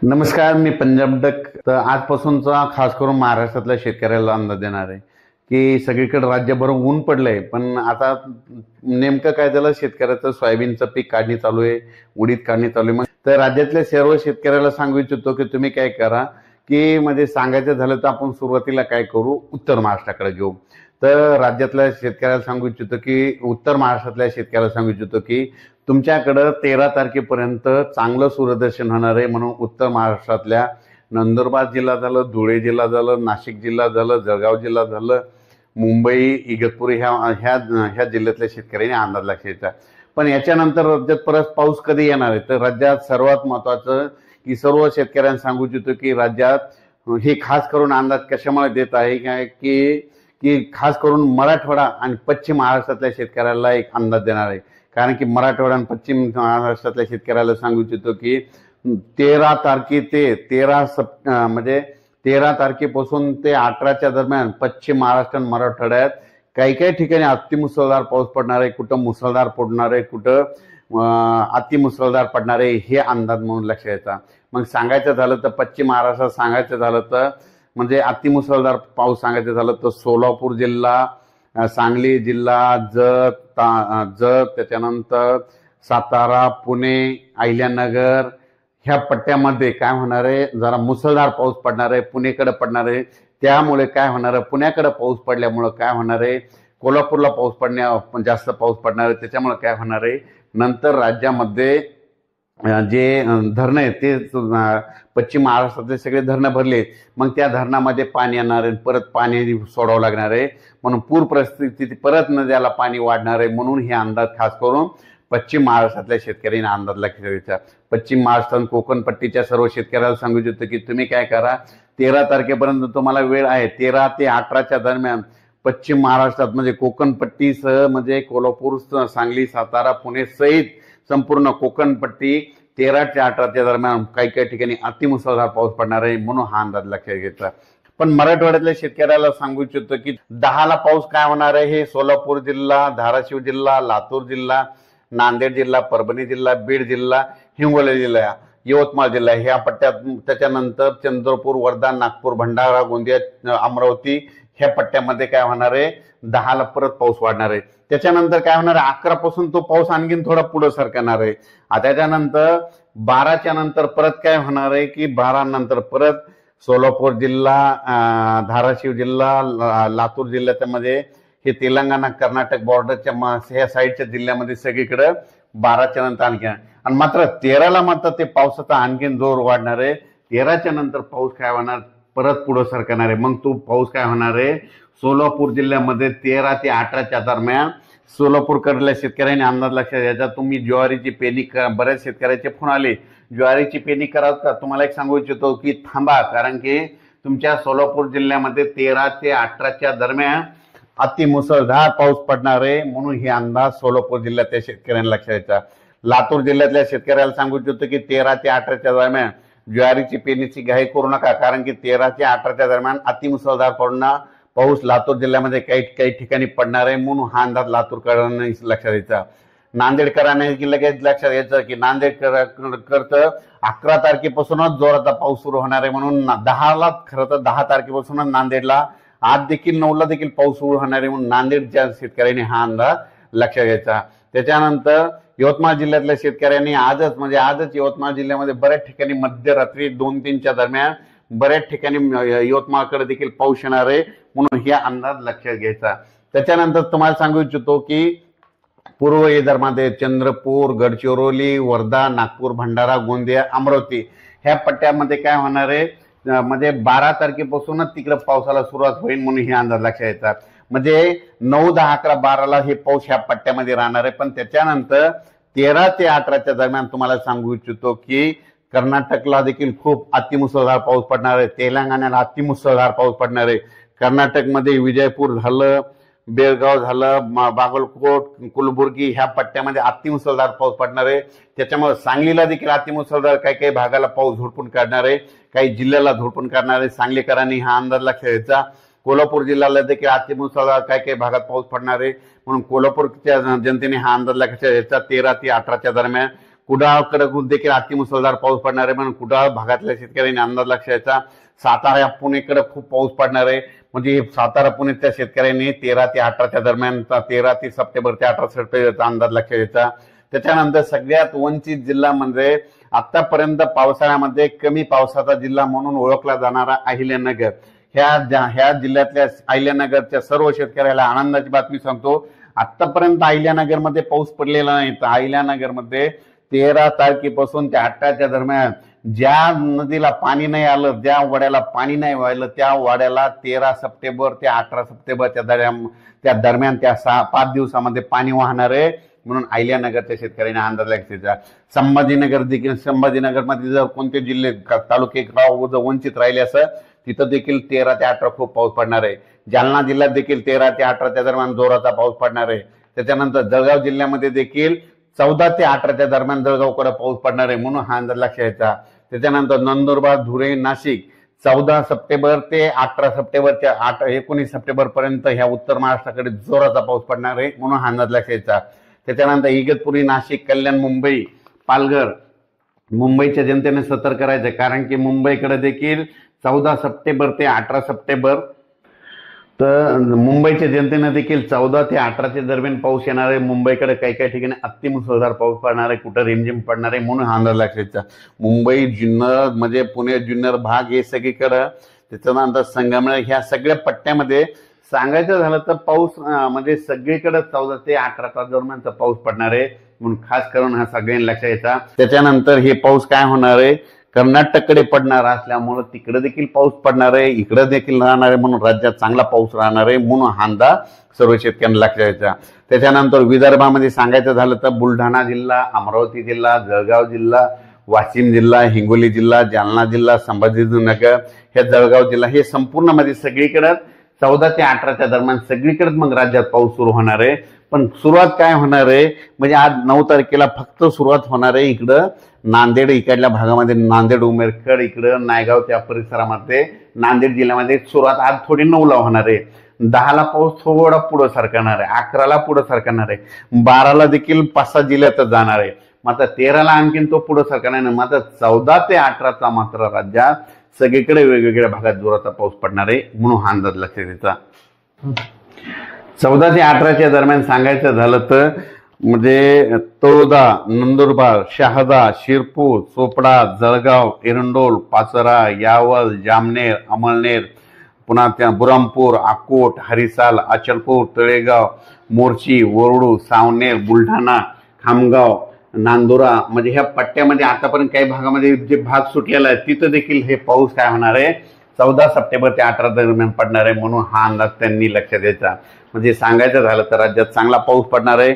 नमस्कार, मी पंजाब डक. तर आजपासूनचा खास करून महाराष्ट्रातल्या शेतकऱ्याला अंदाज देणार आहे की सगळीकडे राज्यभर ऊन पडलंय, पण आता नेमकं काय झालं, शेतकऱ्याचं सोयाबीनचं पीक काढणी चालू आहे, उडीद काढणी चालू आहे. मग तर राज्यातल्या सर्व शेतकऱ्याला सांगू इच्छितो की तुम्ही काय करा की म्हणजे सांगायचं झालं तर आपण सुरुवातीला काय करू, उत्तर महाराष्ट्राकडे घेऊ. तर राज्यातल्या शेतकऱ्याला सांगू इच्छितो की उत्तर महाराष्ट्रातल्या शेतकऱ्याला सांगू इच्छितो की तुमच्याकडं 13 तारखेपर्यंत चांगलं सूर्यदर्शन होणार आहे. म्हणून उत्तर महाराष्ट्रातल्या नंदुरबार जिल्हा झालं, धुळे जिल्हा झालं, नाशिक जिल्हा झालं, जळगाव जिल्हा झालं, मुंबई, इगतपुरी ह्या ह्या ह्या जिल्ह्यातल्या शेतकऱ्यांनी अंदाज लक्षात. पण याच्यानंतर राज्यात परत पाऊस कधी येणार आहे, तर राज्यात सर्वात महत्वाचं की सर्व शेतकऱ्यांना सांगू इच्छितो की राज्यात हे खास करून अंदाज कशामुळे देत आहे काय की की खास करून मराठवाडा आणि पश्चिम महाराष्ट्रातल्या शेतकऱ्याला एक अंदाज देणार आहे. कारण की मराठवाडा आणि पश्चिम महाराष्ट्रातल्या शेतकऱ्याला सांगू इच्छितो की 13 तारखे ते 13 तारखेपासून ते 18च्या दरम्यान पश्चिम महाराष्ट्र आणि मराठवाड्यात काही काही ठिकाणी अतिमुसळधार पाऊस पडणार आहे, कुठं मुसळधार पडणार आहे, कुठं अतिमुसळधार पडणार आहे, हे अंदाज म्हणून लक्षात येतात. मग सांगायचं झालं तर पश्चिम महाराष्ट्रात सांगायचं झालं तर म्हणजे अतिमुसळधार पाऊस सांगायचं झालं तर सोलापूर जिल्हा, सांगली जिल्हा, जत, त्याच्यानंतर सातारा, पुणे, अहिल्यानगर ह्या पट्ट्यामध्ये काय होणार आहे, जरा मुसळधार पाऊस पडणार आहे, पुणेकडे पडणार आहे. त्यामुळे काय होणार आहे, पुण्याकडे पाऊस पडल्यामुळे काय होणार आहे, कोल्हापूरला जास्त पाऊस पडणार आहे. त्याच्यामुळे काय होणार आहे, नंतर राज्यामध्ये जे धरणं आहेत ते पश्चिम महाराष्ट्रातले सगळे धरणं भरले, मग त्या धरणामध्ये पाणी येणार आहे, परत पाणी सोडावं लागणार आहे. म्हणून पूर परिस्थिती परत नद्याला पाणी वाढणार आहे. म्हणून हे अंदाज खास करून पश्चिम महाराष्ट्रातल्या शेतकऱ्यांना अंदाज लक्षात घ्यायचा. पश्चिम महाराष्ट्र आणि कोकण पट्टीच्या सर्व शेतकऱ्याला सांगू इच्छितो की तुम्ही काय करा, 13 तारखेपर्यंत तुम्हाला वेळ आहे. 13 ते 18च्या दरम्यान पश्चिम महाराष्ट्रात म्हणजे कोकण पट्टीसह म्हणजे कोल्हापूर, सांगली, सातारा, पुणे सहित संपूर्ण कोकण पट्टी 13 ते 18च्या दरम्यान काही काही ठिकाणी अतिमुसळधार पाऊस पडणार आहे. म्हणून हा अंदाज लक्षात घ्यायचा. पण मराठवाड्यातल्या शेतकऱ्याला सांगू इच्छितो की 10ला पाऊस काय होणार आहे, हे सोलापूर जिल्हा, धाराशिव जिल्हा, लातूर जिल्हा, नांदेड जिल्हा, परभणी जिल्हा, बीड जिल्हा, हिंगोली जिल्हा, यवतमाळ जिल्हा ह्या पट्ट्यात. त्याच्यानंतर चंद्रपूर, वर्धा, नागपूर, भंडारा, गोंदिया, अमरावती ह्या पट्ट्यामध्ये काय होणार आहे, 10ला परत पाऊस वाढणार आहे. त्याच्यानंतर काय होणार आहे, 11 पासून तो पाऊस आणखीन थोडा पुढे सरकणार आहे. त्याच्यानंतर 12च्या नंतर परत काय होणार आहे की 12 नंतर परत सोलापूर जिल्हा, धाराशिव जिल्हा, लातूर जिल्ह्यामध्ये हे तेलंगणा कर्नाटक बॉर्डरच्या ह्या साईडच्या जिल्ह्यामध्ये सगळीकडे 12च्या नंतर आणखी. आणि मात्र 13ला मात्र ते पावसाचा आणखीन जोर वाढणार आहे. 13च्या नंतर पाऊस काय होणार, परत पुढे सरकणार आहे. मग तो पाऊस काय होणार आहे, सोलापूर जिल्ह्यामध्ये 13 ते 18च्या दरम्यान सोलापूरकडल्या शेतकऱ्यांनी अंदाज लक्षात घ्यायचा. तुम्ही ज्वारीची पेरणी करा. बऱ्याच शेतकऱ्याचे फोन आले, ज्वारीची पेरणी कराल का, तुम्हाला एक सांगू इच्छितो की थांबा, कारण की तुमच्या सोलापूर जिल्ह्यामध्ये 13 ते 18च्या दरम्यान अतिमुसळधार पाऊस पडणार आहे. म्हणून हे अंदाज सोलापूर जिल्ह्यातल्या शेतकऱ्यांना लक्षात घ्यायचा. लातूर जिल्ह्यातल्या शेतकऱ्याला सांगू इच्छितो की 13 ते 18च्या दरम्यान ज्वारीची पेरणीची घाई करू नका, कारण की 13 ते 18च्या दरम्यान अतिमुसळधार पाऊस लातूर जिल्ह्यामध्ये काही ठिकाणी पडणार आहे. म्हणून हा अंदाज लातूरकरांनी लक्षात घ्यायचा. नांदेडकरांनी लगेच लक्षात घ्यायचं की नांदेडकरचं 11 तारखेपासूनच जोराचा पाऊस सुरू होणार आहे. म्हणून 10ला खरं तर 10 तारखेपासूनच नांदेडला आज देखील 9ला देखील पाऊस सुरू होणार आहे. म्हणून नांदेडच्या शेतकऱ्यांनी हा अंदाज लक्षात घ्यायचा. त्याच्यानंतर यवतमाळ जिल्ह्यातल्या शेतकऱ्यांनी आजच यवतमाळ जिल्ह्यामध्ये बऱ्याच ठिकाणी मध्यरात्री 2-3च्या दरम्यान बऱ्याच ठिकाणी यवतमाळकडे देखील पाऊस येणार आहे. म्हणून हे अंदाज लक्षात घ्यायचा. त्याच्यानंतर तुम्हाला सांगू इच्छितो की पूर्व विदर्भामध्ये चंद्रपूर, गडचिरोली, वर्धा, नागपूर, भंडारा, गोंदिया, अमरावती ह्या पट्ट्यामध्ये काय होणार आहे, म्हणजे 12 तारखेपासूनच तिकडे पावसाला सुरुवात होईल. म्हणून हे अंदाज लक्षात येतात. म्हणजे 9, 10, 11, 12ला हे पाऊस ह्या पट्ट्यामध्ये राहणार आहे. पण त्याच्यानंतर 13 ते 18च्या दरम्यान तुम्हाला सांगू इच्छितो की कर्नाटकला देखील खूप अतिमुसळधार पाऊस पडणार आहे. तेलंगणाला अतिमुसळधार पाऊस पडणार आहे. कर्नाटकमध्ये विजयपूर झालं, बेळगाव झालं, बागलकोट, कुलबुर्गी ह्या पट्ट्यामध्ये अतिमुसळधार पाऊस पडणार आहे. त्याच्यामुळे सांगलीला देखील अतिमुसळधार काही काही भागाला पाऊस झोडपून काढणार आहे, काही जिल्ह्याला झोडपून काढणार आहे. सांगलीकरांनी हा अंदाज लक्षात घ्यायचा. कोल्हापूर जिल्ह्याला देखील अतिमुसळधार काही काही भागात पाऊस पडणार आहे. म्हणून कोल्हापूरच्या जनतेने हा अंदाज लक्षात घ्यायचा. 13 ते 18च्या दरम्यान कुडाळकडे देखील अतिमुसळधार पाऊस पडणार आहे म्हणून कुडाळ भागातल्या शेतकऱ्यांनी अंदाज लक्षात. सातारा पुणेकडे खूप पाऊस पडणार आहे म्हणजे सातारा पुणेच्या शेतकऱ्यांनी 13 ते 18च्या दरम्यान 13 ते सप्टेंबर ते 18 सप्टेंबरचा अंदाज लक्षात घ्यायचा. त्याच्यानंतर सगळ्यात वंचित जिल्हा म्हणजे आतापर्यंत पावसाळ्यामध्ये कमी पावसाचा जिल्हा म्हणून ओळखला जाणारा अहिल्यानगर. ह्या जिल्ह्यातल्या अहिल्यानगरच्या सर्व शेतकऱ्याला आनंदाची बातमी सांगतो. आतापर्यंत अहिल्यानगरमध्ये पाऊस पडलेला नाही. तर अहिल्यानगरमध्ये 13 तारखेपासून ते 18च्या दरम्यान ज्या नदीला पाणी नाही आलं, ज्या वाड्याला पाणी नाही वाहिलं, त्या वाड्याला 13 सप्टेंबर ते 18 सप्टेंबरच्या दरम्यान त्या 5 दिवसामध्ये पाणी वाहणार आहे म्हणून अहिल्यानगरच्या शेतकऱ्यांनी अंदाज लागला. संभाजीनगर देखील, संभाजीनगरमध्ये जर कोणते जिल्हे तालुके गाव वंचित राहिले असं तिथं देखील 13 ते 18 खूप पाऊस पडणार आहे. जालना जिल्ह्यात देखील 13 ते 18च्या दरम्यान जोराचा पाऊस पडणार आहे. त्याच्यानंतर जळगाव जिल्ह्यामध्ये देखील 14 ते 18च्या दरम्यान जळगावकडे पाऊस पडणार आहे म्हणून हा अंदाज लक्षात घ्यायचा. त्याच्यानंतर नंदुरबार, धुळे, नाशिक 14 सप्टेंबर ते 18 सप्टेंबरच्या 19 सप्टेंबर पर्यंत ह्या उत्तर महाराष्ट्राकडे जोराचा पाऊस पडणार आहे म्हणून हा अंदाज लक्षात घ्यायचा. त्याच्यानंतर इगतपुरी, नाशिक, कल्याण, मुंबई, पालघर, मुंबईच्या जनतेने सतर्क करायचं कारण की मुंबईकडे देखील 14 सप्टेंबर ते 18 सप्टेंबर तर मुंबईच्या जनतेने देखील 14 ते 18च्या दरम्यान पाऊस येणार आहे. मुंबईकडे काही काही ठिकाणी अतिमुसळधार पाऊस पडणार आहे, कुठं रिमझिम पडणार आहे म्हणून हा अंदाज लक्षात. मुंबई, जुन्नर म्हणजे पुणे जुन्नर भाग हे सगळीकडं, त्याच्यानंतर संगमनेर ह्या सगळ्या पट्ट्यामध्ये सांगायचं झालं तर पाऊस म्हणजे सगळीकडे 14 ते 18च्या दरम्यानचा पाऊस पडणार आहे म्हणून खास करून हा सगळ्यांनी लक्षात घ्यायचा. त्याच्यानंतर हे पाऊस काय होणार आहे, कर्नाटककडे पडणार असल्यामुळे तिकडे देखील पाऊस पडणार आहे, इकडे देखील राहणार आहे म्हणून राज्यात चांगला पाऊस राहणार आहे म्हणून हा अंदाज सर्व शेतकऱ्यांना लक्षात घ्यायचा. त्याच्यानंतर विदर्भामध्ये सांगायचं झालं तर बुलढाणा जिल्हा, अमरावती जिल्हा, जळगाव जिल्हा, वाशिम जिल्हा, हिंगोली जिल्हा, जालना जिल्हा, संभाजीनगर, हे जळगाव जिल्हा हे संपूर्ण मध्ये सगळीकडे 14 ते 18च्या दरम्यान सगळीकडे मग राज्यात पाऊस सुरू होणार आहे. पण सुरुवात काय होणार आहे म्हणजे आज 9 तारखेला फक्त सुरुवात होणार आहे इकडं नांदेड इकडल्या भागामध्ये, नांदेड, उमेरखेड इकडं नायगाव त्या परिसरामध्ये नांदेड जिल्ह्यामध्ये सुरुवात आज थोडी 9ला होणार आहे. 10ला पाऊस थोडा पुढे सरकणार आहे, 11ला पुढे सरकणार आहे, 12ला देखील 5-6 जिल्ह्यातच जाणार आहे, मात्र 13ला आणखीन तो पुढे सरकणार नाही. मात्र 14 ते 18चा मात्र राज्यात सगळीकडे वेगवेगळ्या भागात जोराचा पाऊस पडणार आहे म्हणून हा अंदाज लक्षात घ्यायचा. 14 ते 18च्या दरम्यान सांगायचं झालं तर म्हणजे तळोदा, नंदुरबार, शहादा, शिरपूर, चोपडा, जळगाव, एरंडोल, पाचोरा, यावल, जामनेर, अमळनेर, पुन्हा त्या बुरामपूर, अकोट, हरिसाल, अचलपूर, तळेगाव, मोर्शी, वरळू, सावनेर, बुलढाणा, खामगाव, नांदुरा म्हणजे ह्या पट्ट्यामध्ये आतापर्यंत काही भागामध्ये जे भाग सुटलेला आहे तिथं देखील हे पाऊस काय होणार आहे 14 सप्टेंबर ते 18 दरम्यान पडणार आहे म्हणून हा अंदाज त्यांनी लक्षात द्यायचा. म्हणजे सांगायचं झालं तर राज्यात चांगला पाऊस पडणार आहे.